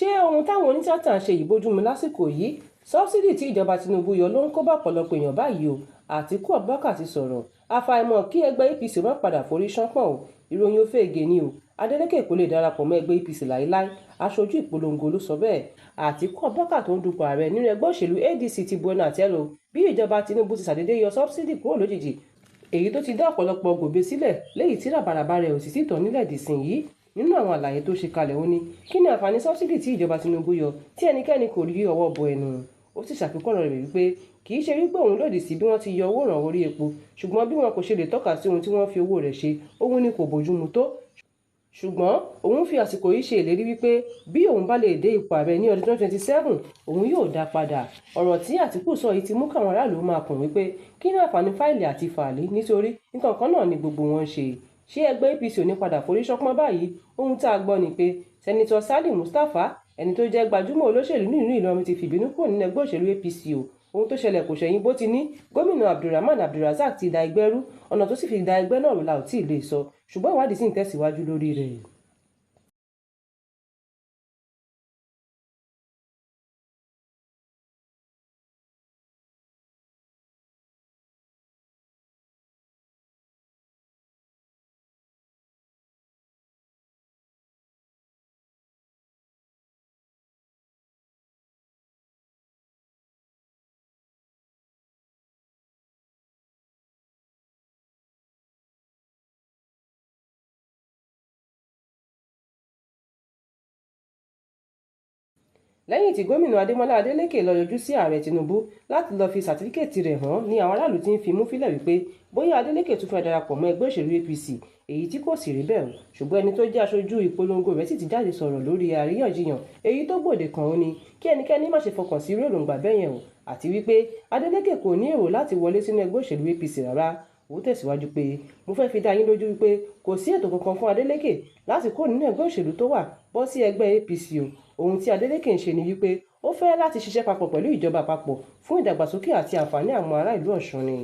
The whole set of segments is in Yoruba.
ṣé ohun táwọn onítìátà ń ṣe yìí bójúmu lásìkò yìí? Sọ́bsidì tí ìjọba Tinubu yọ ló ń kó bá ọ̀pọ̀lọpọ̀ èèyàn báyìí o. Àtíkù Abubakar ti sọ̀rọ̀. Àfàìmọ̀ kí ẹgbẹ́ APC má padà forí ṣánpọ̀n o. Ìròyìn òfegè ni o. Adeleke kò lè darapọ̀ mọ́ ẹgbẹ́ APC láíláí. Aṣojú ìpolongo ló sọ bẹ́ẹ̀. Àtíkù Abubakar tó ń dupò ààrẹ nínú ẹgbẹ́ òṣèlú ADC ti bu ẹnu àtẹ́ lù bí ìjọba Tinubu ti ṣàdédé yọ sọ́bsidì kúrò lójijì, èyí tó ti dá ọ̀pọ̀lọpọ̀ gòbè sílẹ̀ léyìí tí ràbàràbà rẹ̀ ò sì sí tàn nílẹ̀ dìsìn yìí. Nínú àwọn àlàyé tó ṣe kalẹ̀ ó ní kí ni àǹfààní sọ́bsidì tí ìjọba Tinubu yọ tí ẹnikẹ́ni kò rí ọwọ́ bọ ẹnu. Ó sì ṣàfikún ọ̀rọ̀ rẹ̀ wípé kì í ṣe wípé òun lòdì sí bí wọ́n ti yọ owó ìrànwọ́ orí epo, ṣùgbọ́n bí wọn kò ṣe lè tọ́ka sí ohun tí wọ́n fi owó rẹ̀ ṣe, òun ni kò bójúmu tó. Ṣùgbọ́n òun fi àsìkò yìí ṣe ìlérí wípé bí òun bá lè dé ipò ààrẹ ní ọdún 2027 òun yóò dá padà. Ọ̀rọ̀ tí Àtíkù sọ yìí ti mú káwọn aráàlú máa kùn wípé kí ní àǹfààní fáìlì àti fàálì nítorí nǹkan kan náà ni gbogbo wọn ṣe. Ṣé ẹgbẹ́ APC ò ní padà forí ṣánpọ́n báyìí? Ohun tá a gbọ́ ni pé Sẹ́nitọ̀ Sálì Mustapha, ẹni tó jẹ́ gbajúmọ̀ olóṣèlú nínú Ìlọrin, ti fìbínú kúrò nínú ẹgbẹ́ òṣèlú APC o. Ohun tó ṣẹlẹ̀ kò ṣẹ̀yìn bó ti ní gómìnà Abdulrahman Abdulrazak ti da ẹgbẹ́ rú. Ọ̀nà tó sì fi da ẹgbẹ́ náà rú la ò tí ì lè sọ, ṣùgbọ́n ìwádìí sì ń tẹ̀síwájú lórí rẹ̀. Lẹ́yìn tí gómìnà Adémọ́lá Adélékè lọ yọjú sí ààrẹ Tinubu láti lọ fi sàtífíkẹ́ẹ̀tì rẹ̀ hàn ní àwọn aráàlú tí ń fi mú fílẹ̀ wípé bóyá Adélékè tún fẹ́ darapọ̀ mọ́ ẹgbẹ́ òṣèlú APC, èyí tí kò sì rí bẹ́ẹ̀ o. Ṣùgbọ́n ẹni tó jẹ́ aṣojú ìpolongo rẹ̀ sì ti jáde sọ̀rọ̀ lórí àríyànjiyàn èyí tó gbòde kan ó ní kí ẹnikẹ́ni má ṣe fọkàn sí irú èròǹgbà bẹ́yẹn o, àti wípé Adélékè kò ní èrò láti wọlé sínú ẹgbẹ́ òṣèlú APC rárá. Ó tẹ̀síwájú pé mo fẹ́ fi dá yín lójú wípé kò sí ètò kankan fún Adélékè láti kó nínú ẹgbẹ́ òṣèlú tó wà bọ́ sí ẹgbẹ́ APC o. Ohun tí Adélékè ń ṣe ni wípé ó fẹ́ láti ṣiṣẹ́ papọ̀ pẹ̀lú ìjọba àpapọ̀ fún ìdàgbàsókè àti àǹfààní àwọn ará ìlú Ọ̀ṣun ni.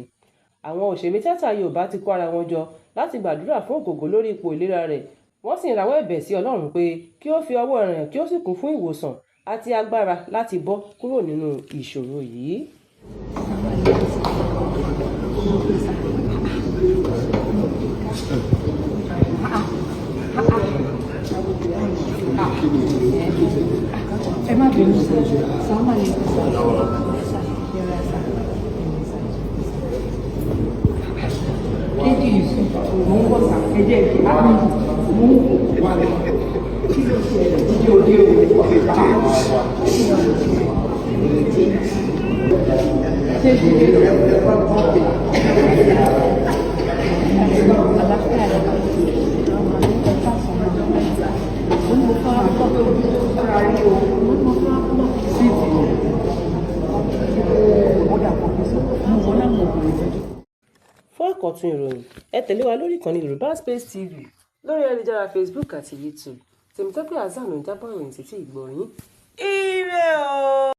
Àwọn òṣèré tíátà Yorùbá ti kó ara wọn jọ láti gbàdúrà fún Ògògó lórí ipò ìlera rẹ̀. Wọ́n sì ń rawọ́ ẹ̀bẹ̀ sí Ọlọ́run pé kí ó fi ọwọ́ rẹ̀ hàn kí ó sì kún fún ìwòsàn àti agbára láti bọ́ kúrò nínú ìṣòro yìí. Ẹ má bínú sáwọn àlejò kéjì yìí mò ń bọ̀ sá ẹjẹ́ ìfẹ́ láti mú wà kí ló ṣe ẹ̀rẹ̀ jíjẹ́ òde òde ṣe ṣe Fún àkọ́tún ìròyìn, ẹ tẹ̀lé wa lórí ìkànnì Yorùbá Space TV lórí ayélujára Facebook àti YouTube. Tèmítọ́pẹ́ Hasan ló ń jábọ̀ ìròyìn títí ìgbọ́ yín. Ire o.